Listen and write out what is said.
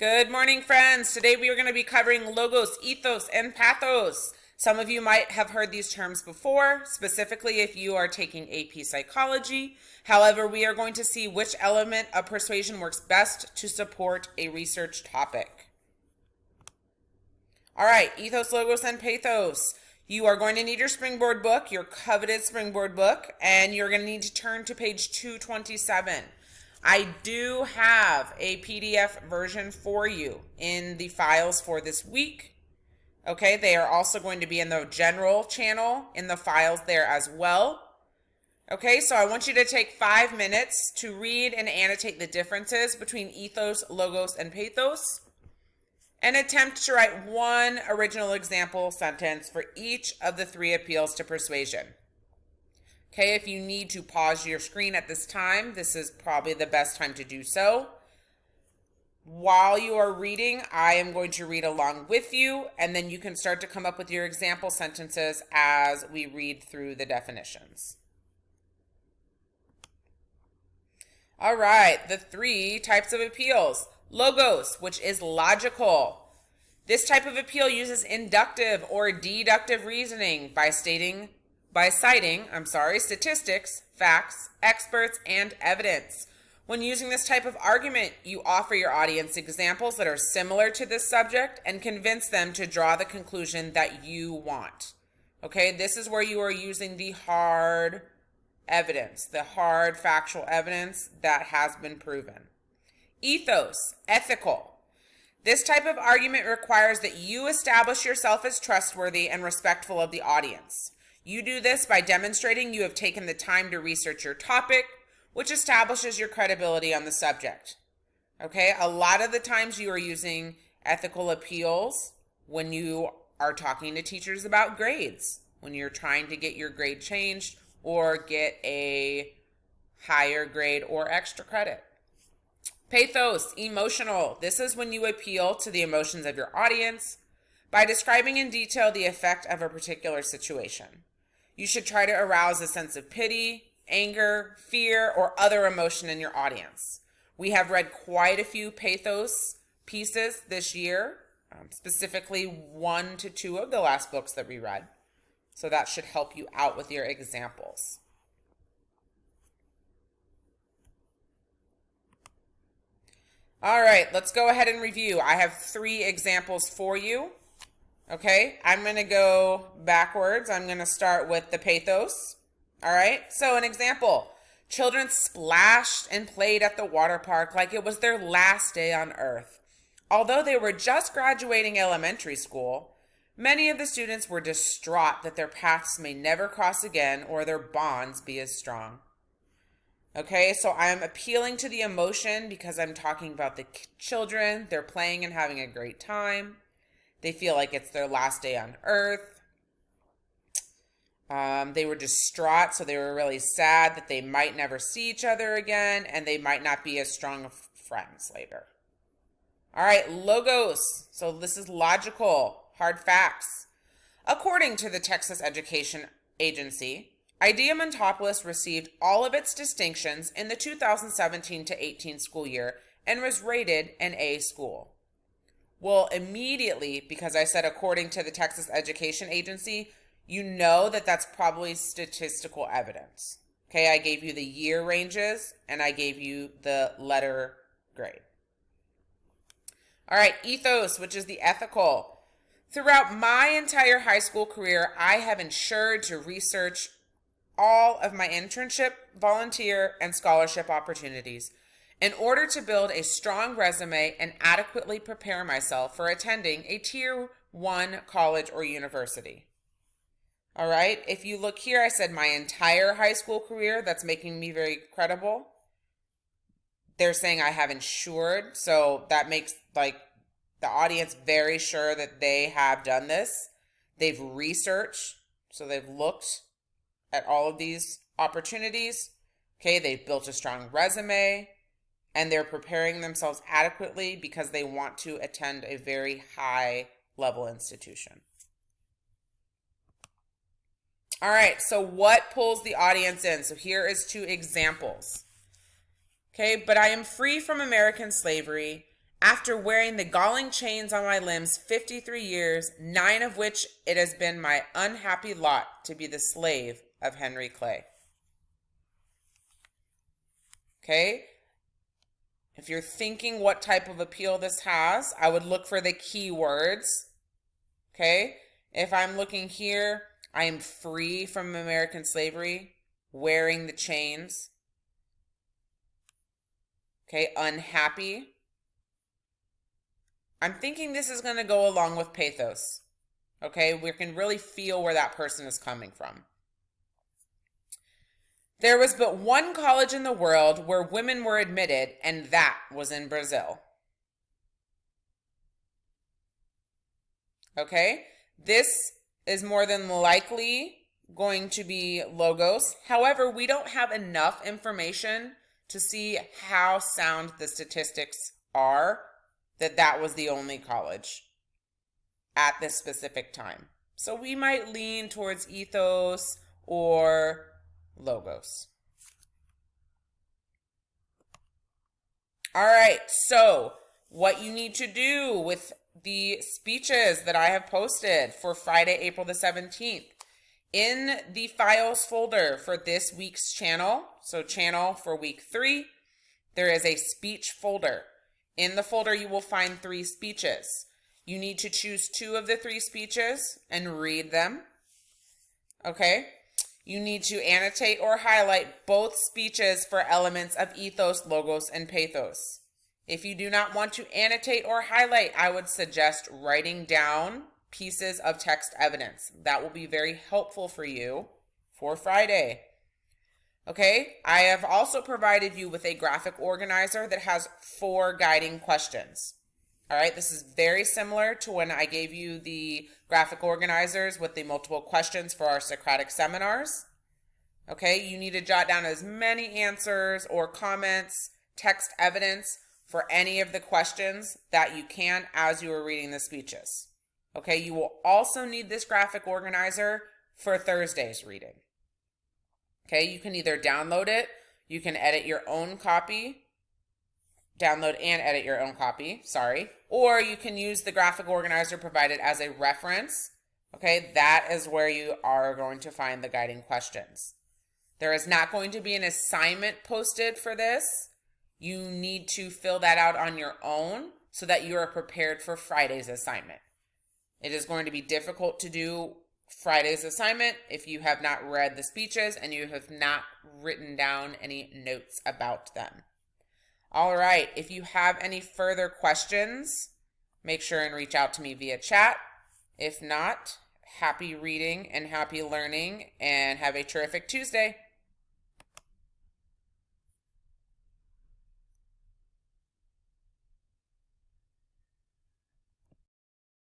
Good morning, friends. Today we are going to be covering logos, ethos, and pathos. Some of you might have heard these terms before, specifically if you are taking AP Psychology. However, we are going to see which element of persuasion works best to support a research topic. All right, ethos, logos, and pathos. You are going to need your Springboard book, your coveted Springboard book, and you're going to need to turn to page 227. I do have a PDF version for you in the files for this week. Okay, they are also going to be in the general channel in the files there as well. Okay, so I want you to take 5 minutes to read and annotate the differences between ethos, logos, and pathos, and attempt to write one original example sentence for each of the 3 appeals to persuasion. Okay, if you need to pause your screen at this time, this is probably the best time to do so. While you are reading, I am going to read along with you, and then you can start to come up with your example sentences as we read through the definitions. All right, the 3 types of appeals. Logos, which is logical. This type of appeal uses inductive or deductive reasoning by citing statistics, facts, experts, and evidence. When using this type of argument, you offer your audience examples that are similar to this subject and convince them to draw the conclusion that you want. Okay, this is where you are using the hard evidence, the hard factual evidence that has been proven. Ethos, ethical. This type of argument requires that you establish yourself as trustworthy and respectful of the audience. You do this by demonstrating you have taken the time to research your topic, which establishes your credibility on the subject. Okay, a lot of the times you are using ethical appeals when you are talking to teachers about grades, when you're trying to get your grade changed or get a higher grade or extra credit. Pathos, emotional. This is when you appeal to the emotions of your audience by describing in detail the effect of a particular situation. You should try to arouse a sense of pity, anger, fear, or other emotion in your audience. We have read quite a few pathos pieces this year, specifically 1 to 2 of the last books that we read. So that should help you out with your examples. All right, let's go ahead and review. I have 3 examples for you. Okay, I'm going to go backwards. I'm going to start with the pathos. All right, so an example. Children splashed and played at the water park like it was their last day on earth. Although they were just graduating elementary school, many of the students were distraught that their paths may never cross again or their bonds be as strong. Okay, so I'm appealing to the emotion because I'm talking about the children. They're playing and having a great time. They feel like it's their last day on earth. They were distraught, so they were really sad that they might never see each other again, and they might not be as strong of friends later. All right, logos. So this is logical, hard facts. According to the Texas Education Agency, Diamantopoulos received all of its distinctions in the 2017 to 18 school year and was rated an A school. Well, immediately, because I said according to the Texas Education Agency, you know that that's probably statistical evidence. Okay, I gave you the year ranges and I gave you the letter grade. All right, ethos, which is the ethical. Throughout my entire high school career, I have ensured to research all of my internship, volunteer, and scholarship opportunities in order to build a strong resume and adequately prepare myself for attending a Tier 1 college or university. All right, if you look here, I said my entire high school career. That's making me very credible. They're saying I have ensured, so that makes the audience very sure that they have done this. They've researched, so they've looked at all of these opportunities. Okay, they've built a strong resume, and they're preparing themselves adequately because they want to attend a very high level institution. All right, so what pulls the audience in? So here is 2 examples. Okay, but I am free from American slavery After wearing the galling chains on my limbs 53 years, 9 of which it has been my unhappy lot to be the slave of Henry Clay. Okay? If you're thinking what type of appeal this has, I would look for the keywords. Okay? If I'm looking here, I am free from American slavery, wearing the chains. Okay, unhappy. I'm thinking this is going to go along with pathos. Okay, we can really feel where that person is coming from. There was but one college in the world where women were admitted, and that was in Brazil. Okay, this is more than likely going to be logos. However, we don't have enough information to see how sound the statistics are that was the only college at this specific time. So we might lean towards ethos or logos. All right, so what you need to do with the speeches that I have posted for Friday, April the 17th, in the files folder for this week's channel, so channel for week 3, there is a speech folder. In the folder, you will find 3 speeches. You need to choose 2 of the 3 speeches and read them. Okay? You need to annotate or highlight both speeches for elements of ethos, logos, and pathos. If you do not want to annotate or highlight, I would suggest writing down pieces of text evidence. That will be very helpful for you for Friday. Okay, I have also provided you with a graphic organizer that has 4 guiding questions. All right, this is very similar to when I gave you the graphic organizers with the multiple questions for our Socratic seminars. Okay, you need to jot down as many answers or comments, text evidence for any of the questions that you can as you are reading the speeches. Okay, you will also need this graphic organizer for Thursday's reading. Okay, you can either download it, you can edit your own copy, download and edit your own copy, or you can use the graphic organizer provided as a reference. Okay, that is where you are going to find the guiding questions. There is not going to be an assignment posted for this. You need to fill that out on your own so that you are prepared for Friday's assignment. It is going to be difficult to do Friday's assignment if you have not read the speeches and you have not written down any notes about them. All right, if you have any further questions, make sure and reach out to me via chat. If not, happy reading and happy learning, and have a terrific Tuesday.